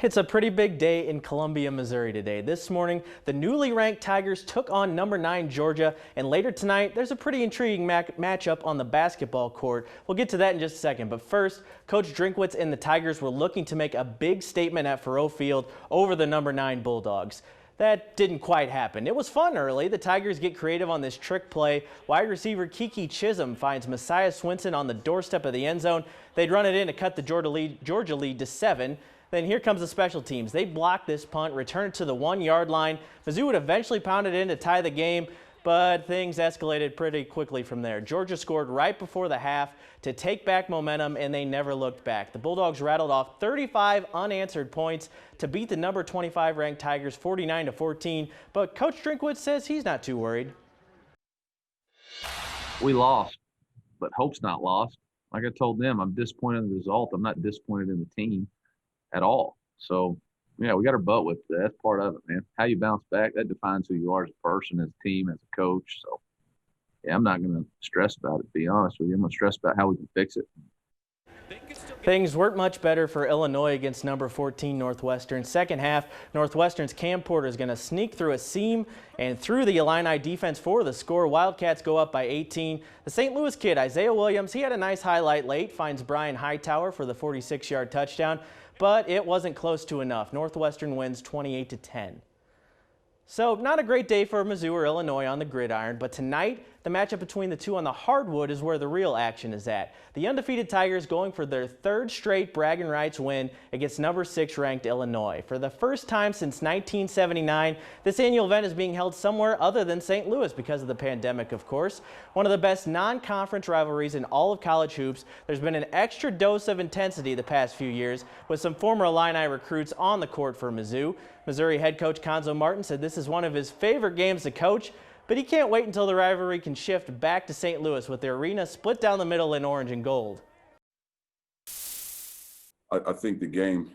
It's a pretty big day in Columbia, Missouri today. This morning, the newly ranked Tigers took on number 9 Georgia, and later tonight, there's a pretty intriguing matchup on the basketball court. We'll get to that in just a second, but first, Coach Drinkwitz and the Tigers were looking to make a big statement at Faurot Field over the number 9 Bulldogs. That didn't quite happen. It was fun early. The Tigers get creative on this trick play. Wide receiver Kiki Chisholm finds Messiah Swinson on the doorstep of the end zone. They'd run it in to cut the Georgia lead to 7. Then here comes the special teams. They block this punt, return it to the 1-yard line. Mizzou would eventually pound it in to tie the game, but things escalated pretty quickly from there. Georgia scored right before the half to take back momentum, and they never looked back. The Bulldogs rattled off 35 unanswered points to beat the number 25 ranked Tigers 49-14, but Coach Drinkwitz says he's not too worried. We lost, but hope's not lost. Like I told them, I'm disappointed in the result. I'm not disappointed in the team at all. So, yeah, we got our butt whipped. That's part of it, man. How you bounce back, that defines who you are as a person, as a team, as a coach. So, yeah, I'm not going to stress about it, to be honest with you. I'm going to stress about how we can fix it. Things weren't much better for Illinois against number 14 Northwestern. Second half, Northwestern's Cam Porter is going to sneak through a seam and through the Illini defense for the score. Wildcats go up by 18. The St. Louis kid, Isaiah Williams, he had a nice highlight late, finds Brian Hightower for the 46-yard touchdown, but it wasn't close to enough. Northwestern wins 28-10. So not a great day for Mizzou or Illinois on the gridiron, but tonight the matchup between the two on the hardwood is where the real action is at. The undefeated Tigers going for their 3rd straight bragging rights win against number 6 ranked Illinois. For the first time since 1979, this annual event is being held somewhere other than St. Louis because of the pandemic, of course. One of the best non-conference rivalries in all of college hoops. There's been an extra dose of intensity the past few years with some former Illini recruits on the court for Mizzou. Missouri head coach Cuonzo Martin said this is one of his favorite games to coach, but he can't wait until the rivalry can shift back to St. Louis with the arena split down the middle in orange and gold. I think the game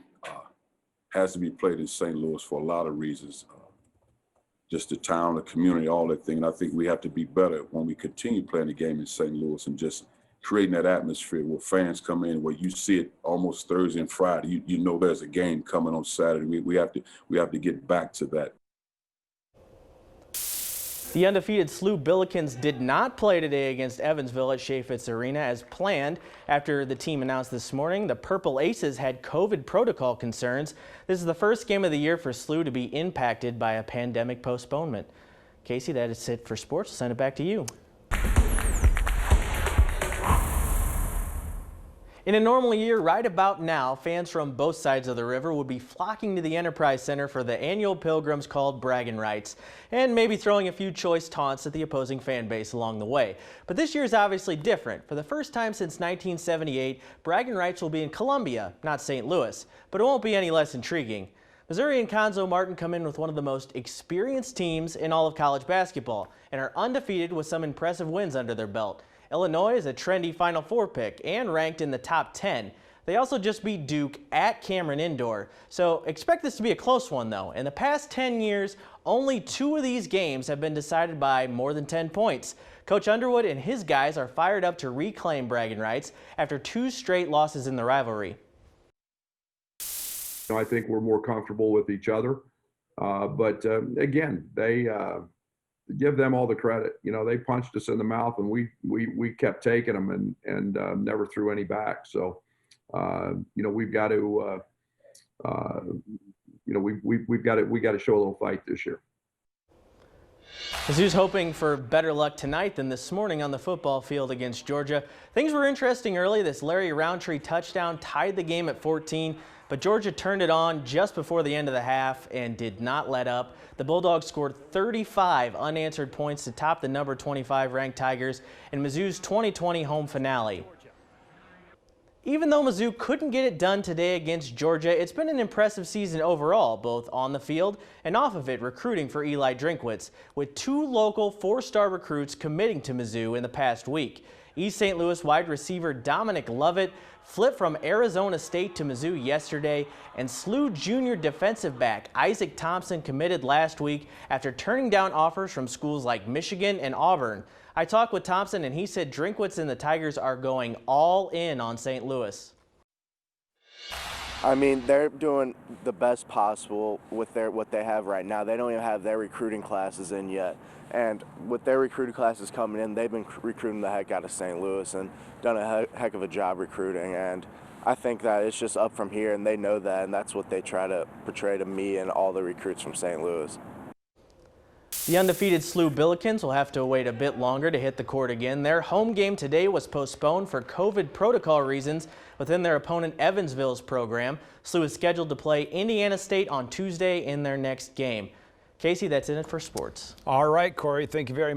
has to be played in St. Louis for a lot of reasons. Just the town, the community, all that thing. And I think we have to be better when we continue playing the game in St. Louis and just creating that atmosphere where fans come in, where you see it almost Thursday and Friday. You know there's a game coming on Saturday. We have to get back to that. The undefeated SLU Billikens did not play today against Evansville at Chaifetz Arena as planned. After the team announced this morning, the Purple Aces had COVID protocol concerns. This is the first game of the year for SLU to be impacted by a pandemic postponement. Casey, that is it for sports. I'll send it back to you. In a normal year, right about now, fans from both sides of the river would be flocking to the Enterprise Center for the annual pilgrims called bragging rights, and maybe throwing a few choice taunts at the opposing fan base along the way. But this year is obviously different. For the first time since 1978, bragging rights will be in Columbia, not St. Louis, but it won't be any less intriguing. Missouri and Cuonzo Martin come in with one of the most experienced teams in all of college basketball and are undefeated with some impressive wins under their belt. Illinois is a trendy Final Four pick and ranked in the top 10. They also just beat Duke at Cameron Indoor. So expect this to be a close one, though. In the past 10 years, only 2 of these games have been decided by more than 10 points. Coach Underwood and his guys are fired up to reclaim bragging rights after 2 straight losses in the rivalry. I think we're more comfortable with each other. But again, they give them all the credit. You know, they punched us in the mouth, and we kept taking them and never threw any back. So, you know, we've got to, you know, we got to show a little fight this year. Mizzou's hoping for better luck tonight than this morning on the football field against Georgia. Things were interesting early. This Larry Roundtree touchdown tied the game at 14. But Georgia turned it on just before the end of the half and did not let up. The Bulldogs scored 35 unanswered points to top the number 25 ranked Tigers in Mizzou's 2020 home finale. Even though Mizzou couldn't get it done today against Georgia, it's been an impressive season overall, both on the field and off of it, recruiting for Eli Drinkwitz, with 2 local 4-star recruits committing to Mizzou in the past week. East St. Louis wide receiver Dominic Lovett flipped from Arizona State to Mizzou yesterday, and SLU junior defensive back Isaac Thompson committed last week after turning down offers from schools like Michigan and Auburn. I talked with Thompson, and he said Drinkwitz and the Tigers are going all in on St. Louis. I mean, they're doing the best possible with what they have right now. They don't even have their recruiting classes in yet. And with their recruiting classes coming in, they've been recruiting the heck out of St. Louis and done a heck of a job recruiting. And I think that it's just up from here, and they know that, and that's what they try to portray to me and all the recruits from St. Louis. The undefeated SLU Billikens will have to wait a bit longer to hit the court again. Their home game today was postponed for COVID protocol reasons within their opponent Evansville's program. SLU is scheduled to play Indiana State on Tuesday in their next game. Casey, that's it for sports. All right, Corey, thank you very much.